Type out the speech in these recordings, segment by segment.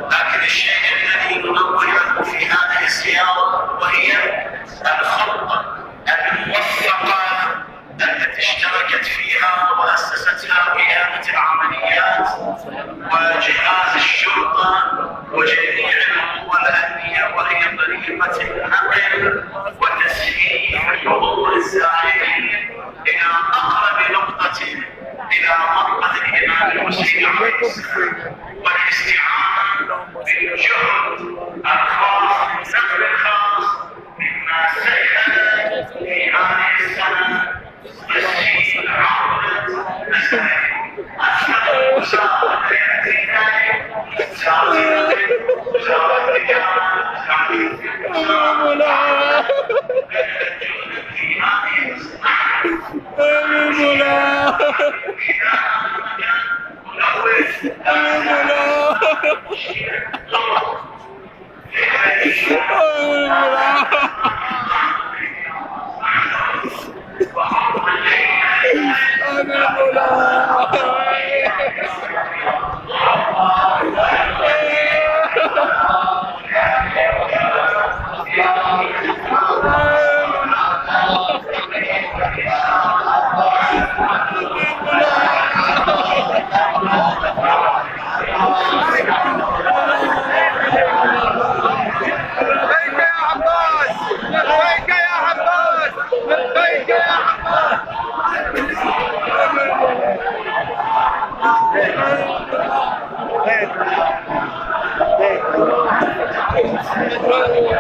لكن الشيء الذي ننوهه في هذه الزيارة وهي الخطة الموفقة التي اشتركت فيها وأسستها قيادة العمليات وجهاز الشرطة وجميع القوى الأمنية، وهي طريقة النقل وتسهيل حضور الزائرين إلى أقرب نقطة إلى مرقد الإمام الحسين عليه السلام، والاستعانة بالجهد الخاص بالنقل الخاص مما سهل في هذه السنة تسهيل عودة الزائرين. أكثر مساعدة في ذلك وزارة التجارة في هذه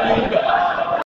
Hey.